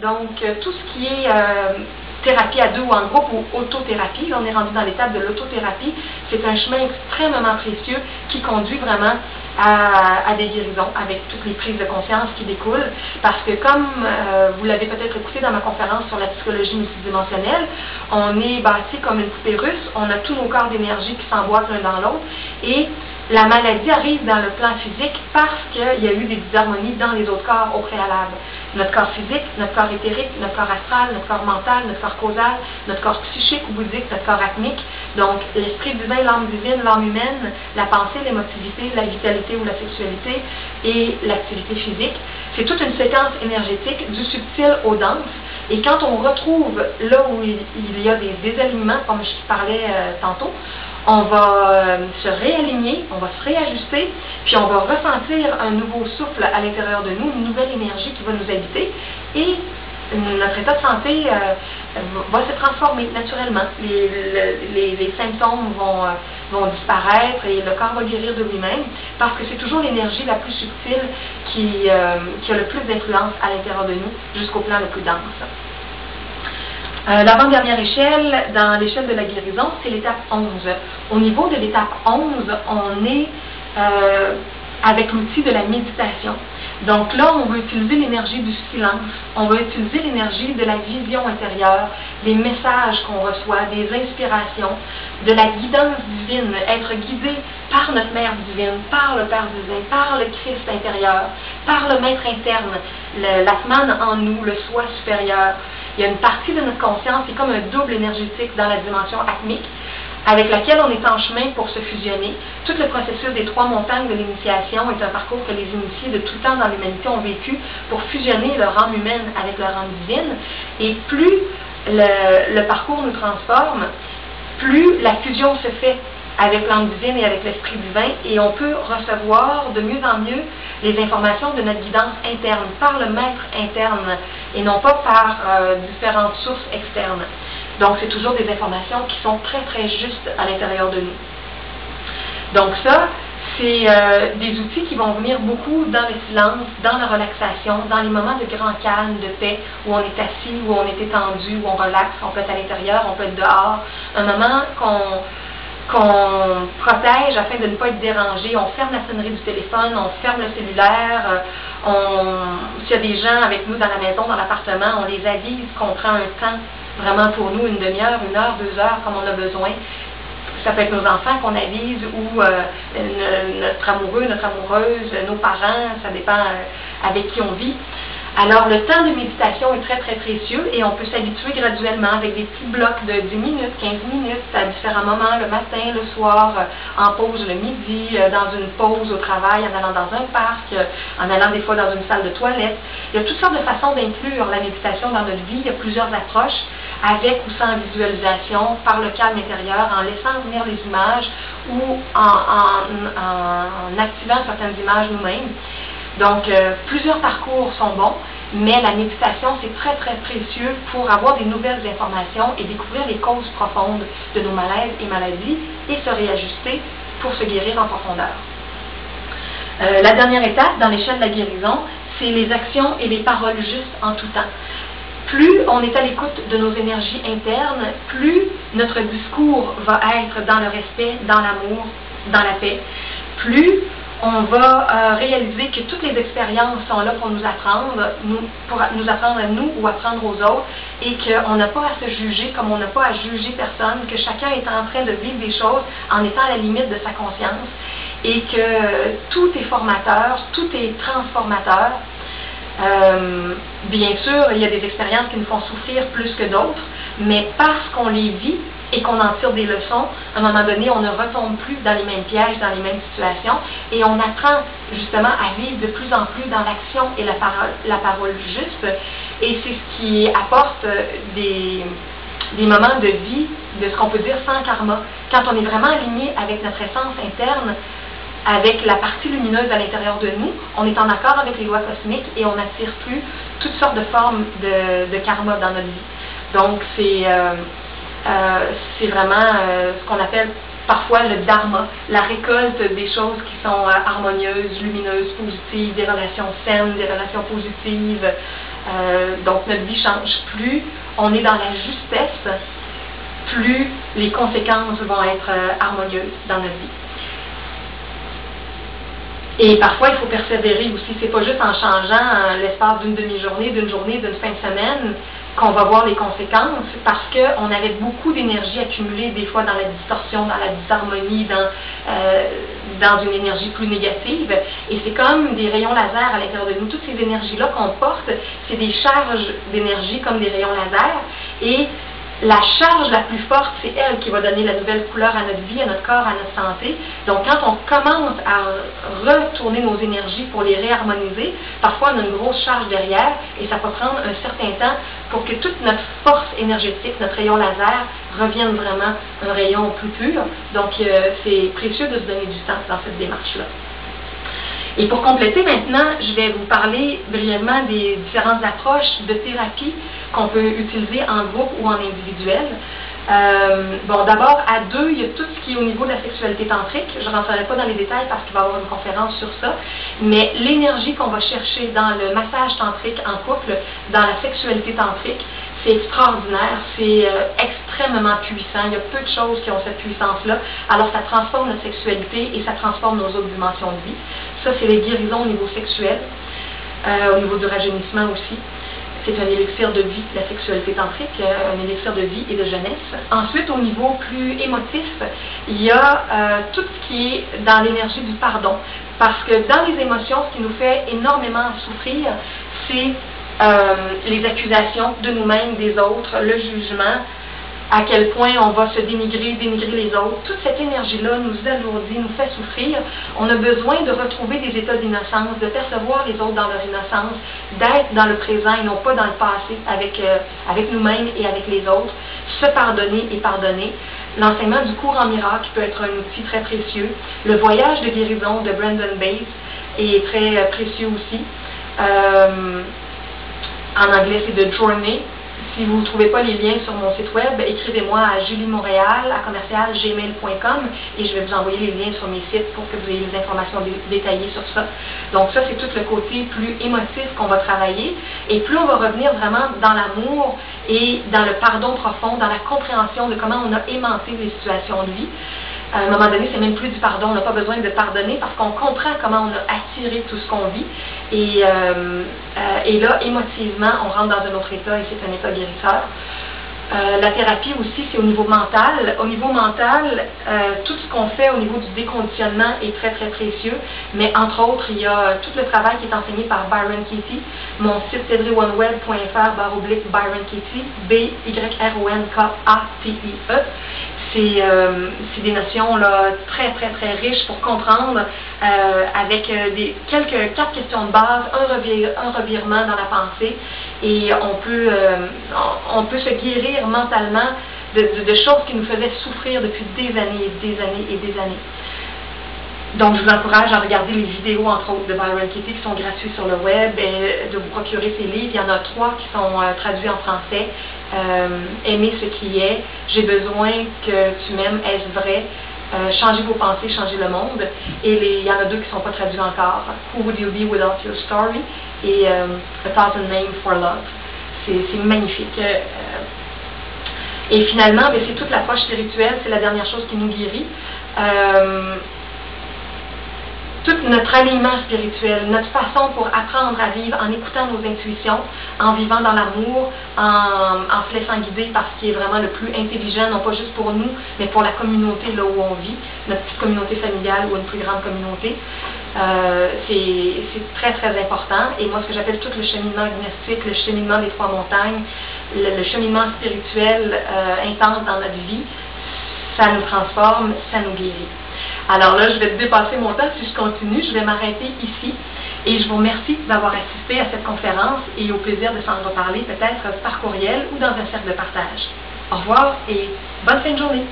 Donc, tout ce qui est thérapie à deux ou en groupe ou autothérapie, on est rendu dans l'étape de l'autothérapie, c'est un chemin extrêmement précieux qui conduit vraiment à des guérisons avec toutes les prises de conscience qui découlent, parce que comme vous l'avez peut-être écouté dans ma conférence sur la psychologie multidimensionnelle, on est bâti comme une poupée russe, on a tous nos corps d'énergie qui s'emboîtent l'un dans l'autre, et la maladie arrive dans le plan physique parce qu'il y a eu des disharmonies dans les autres corps au préalable. Notre corps physique, notre corps éthérique, notre corps astral, notre corps mental, notre corps causal, notre corps psychique ou bouddhique, notre corps atmique. Donc, l'esprit divin, l'âme divine, l'âme humaine, la pensée, l'émotivité, la vitalité ou la sexualité et l'activité physique. C'est toute une séquence énergétique du subtil au dense. Et quand on retrouve là où il y a des désalignements, comme je parlais tantôt, on va se réaligner, on va se réajuster, puis on va ressentir un nouveau souffle à l'intérieur de nous, une nouvelle énergie qui va nous habiter, et notre état de santé va se transformer naturellement. Les symptômes vont disparaître et le corps va guérir de lui-même, parce que c'est toujours l'énergie la plus subtile qui a le plus d'influence à l'intérieur de nous, jusqu'au plan le plus dense. L'avant-dernière échelle, dans l'échelle de la guérison, c'est l'étape 11. Au niveau de l'étape 11, on est avec l'outil de la méditation. Donc là, on va utiliser l'énergie du silence, on va utiliser l'énergie de la vision intérieure, des messages qu'on reçoit, des inspirations, de la guidance divine, être guidé par notre Mère divine, par le Père divin, par le Christ intérieur, par le Maître interne, l'Atman en nous, le Soi supérieur. Il y a une partie de notre conscience qui est comme un double énergétique dans la dimension atmique, avec laquelle on est en chemin pour se fusionner. Tout le processus des 3 montagnes de l'initiation est un parcours que les initiés de tout temps dans l'humanité ont vécu pour fusionner leur âme humaine avec leur âme divine. Et plus le parcours nous transforme, plus la fusion se fait avec l'âme divine et avec l'esprit divin, et on peut recevoir de mieux en mieux les informations de notre guidance interne, par le maître interne, et non pas par différentes sources externes. Donc, c'est toujours des informations qui sont très, très justes à l'intérieur de nous. Donc ça, c'est des outils qui vont venir beaucoup dans le silence, dans la relaxation, dans les moments de grand calme, de paix, où on est assis, où on est étendu, où on relaxe, on peut être à l'intérieur, on peut être dehors. Un moment qu'on protège afin de ne pas être dérangé. On ferme la sonnerie du téléphone, on ferme le cellulaire, s'il y a des gens avec nous dans la maison, dans l'appartement, on les avise qu'on prend un temps vraiment pour nous, une demi-heure, 1 heure, 2 heures, comme on a besoin. Ça peut être nos enfants qu'on avise ou notre amoureux, notre amoureuse, nos parents, ça dépend avec qui on vit. Alors, le temps de méditation est très, très précieux et on peut s'habituer graduellement avec des petits blocs de 10 minutes, 15 minutes, à différents moments, le matin, le soir, en pause le midi, dans une pause au travail, en allant dans un parc, en allant des fois dans une salle de toilette. Il y a toutes sortes de façons d'inclure la méditation dans notre vie. Il y a plusieurs approches, avec ou sans visualisation, par le calme intérieur, en laissant venir les images ou en activant certaines images nous-mêmes. Donc, plusieurs parcours sont bons, mais la méditation, c'est très, très précieux pour avoir des nouvelles informations et découvrir les causes profondes de nos malaises et maladies et se réajuster pour se guérir en profondeur. La dernière étape dans l'échelle de la guérison, c'est les actions et les paroles justes en tout temps. Plus on est à l'écoute de nos énergies internes, plus notre discours va être dans le respect, dans l'amour, dans la paix. Plus on va réaliser que toutes les expériences sont là pour nous apprendre, pour nous apprendre à nous ou apprendre aux autres, et qu'on n'a pas à se juger comme on n'a pas à juger personne, que chacun est en train de vivre des choses en étant à la limite de sa conscience, et que tout est formateur, tout est transformateur. Bien sûr, il y a des expériences qui nous font souffrir plus que d'autres, mais parce qu'on les vit et qu'on en tire des leçons, à un moment donné, on ne retombe plus dans les mêmes pièges, dans les mêmes situations, et on apprend justement à vivre de plus en plus dans l'action et la parole juste, et c'est ce qui apporte des moments de vie, de ce qu'on peut dire sans karma. Quand on est vraiment aligné avec notre essence interne, avec la partie lumineuse à l'intérieur de nous, on est en accord avec les lois cosmiques et on n'attire plus toutes sortes de formes de karma dans notre vie. Donc, c'est vraiment ce qu'on appelle parfois le dharma, la récolte des choses qui sont harmonieuses, lumineuses, positives, des relations saines, des relations positives, Donc notre vie change. Plus on est dans la justesse, plus les conséquences vont être harmonieuses dans notre vie. Et parfois, il faut persévérer aussi. C'est pas juste en changeant l'espace d'une demi-journée, d'une journée, d'une fin de semaine qu'on va voir les conséquences, parce qu'on avait beaucoup d'énergie accumulée, des fois dans la distorsion, dans la disharmonie, dans une énergie plus négative. Et c'est comme des rayons laser à l'intérieur de nous. Toutes ces énergies-là qu'on porte, c'est des charges d'énergie comme des rayons laser. Et la charge la plus forte, c'est elle qui va donner la nouvelle couleur à notre vie, à notre corps, à notre santé. Donc, quand on commence à retourner nos énergies pour les réharmoniser, parfois on a une grosse charge derrière et ça peut prendre un certain temps pour que toute notre force énergétique, notre rayon laser, revienne vraiment un rayon plus pur. Donc, c'est précieux de se donner du temps dans cette démarche-là. Et pour compléter maintenant, je vais vous parler brièvement des différentes approches de thérapie qu'on peut utiliser en groupe ou en individuel. Bon, d'abord, à deux, il y a tout ce qui est au niveau de la sexualité tantrique. Je ne rentrerai pas dans les détails parce qu'il va y avoir une conférence sur ça. Mais l'énergie qu'on va chercher dans le massage tantrique en couple, dans la sexualité tantrique, c'est extraordinaire, c'est extrêmement puissant. Il y a peu de choses qui ont cette puissance-là. Alors, ça transforme notre sexualité et ça transforme nos autres dimensions de vie. Ça, c'est les guérisons au niveau sexuel, au niveau du rajeunissement aussi. C'est un élixir de vie, la sexualité tantrique, un élixir de vie et de jeunesse. Ensuite, au niveau plus émotif, il y a tout ce qui est dans l'énergie du pardon. Parce que dans les émotions, ce qui nous fait énormément souffrir, c'est les accusations de nous-mêmes, des autres, le jugement, à quel point on va se dénigrer les autres. Toute cette énergie-là nous alourdit, nous fait souffrir. On a besoin de retrouver des états d'innocence, de percevoir les autres dans leur innocence, d'être dans le présent et non pas dans le passé avec nous-mêmes et avec les autres, se pardonner et pardonner. L'enseignement du cours en miracle peut être un outil très précieux. Le voyage de guérison de Brandon Bays est très précieux aussi. En anglais, c'est The Journey. Si vous ne trouvez pas les liens sur mon site web, écrivez-moi à juliemontréal@gmail.com et je vais vous envoyer les liens sur mes sites pour que vous ayez les informations détaillées sur ça. Donc ça, c'est tout le côté plus émotif qu'on va travailler. Et plus on va revenir vraiment dans l'amour et dans le pardon profond, dans la compréhension de comment on a aimanté les situations de vie. À un moment donné, c'est même plus du pardon. On n'a pas besoin de pardonner parce qu'on comprend comment on a attiré tout ce qu'on vit. Et là, émotivement, on rentre dans un autre état et c'est un état guérisseur. La thérapie aussi, c'est au niveau mental. Au niveau mental, tout ce qu'on fait au niveau du déconditionnement est très, très précieux. Mais entre autres, il y a tout le travail qui est enseigné par Byron Katie. Mon site, cedriconeweb.fr/Byron Katie, BYRONKATIE. C'est des notions là, très, très, très riches pour comprendre avec quatre questions de base, un revirement dans la pensée et on peut se guérir mentalement de choses qui nous faisaient souffrir depuis des années et des années et des années. Donc, je vous encourage à regarder les vidéos, entre autres, de Byron Katie qui sont gratuites sur le web, et de vous procurer ces livres. Il y en a 3 qui sont traduits en français. Aimer ce qui est, j'ai besoin que tu m'aimes, est-ce vrai, changer vos pensées, changer le monde. Et il y en a 2 qui ne sont pas traduits encore. Who would you be without your story? Et A Thousand Names for Love. C'est magnifique. Et finalement, c'est toute l'approche spirituelle, c'est la dernière chose qui nous guérit. Tout notre alignement spirituel, notre façon pour apprendre à vivre en écoutant nos intuitions, en vivant dans l'amour, en se laissant guider par ce qui est vraiment le plus intelligent, non pas juste pour nous, mais pour la communauté là où on vit, notre petite communauté familiale ou une plus grande communauté. C'est très, très important. Et moi, ce que j'appelle tout le cheminement gnostique, le cheminement des 3 montagnes, le cheminement spirituel intense dans notre vie, ça nous transforme, ça nous guérit. Alors là, je vais dépasser mon temps. Si je continue, je vais m'arrêter ici. Et je vous remercie d'avoir assisté à cette conférence et au plaisir de s'en reparler peut-être par courriel ou dans un cercle de partage. Au revoir et bonne fin de journée.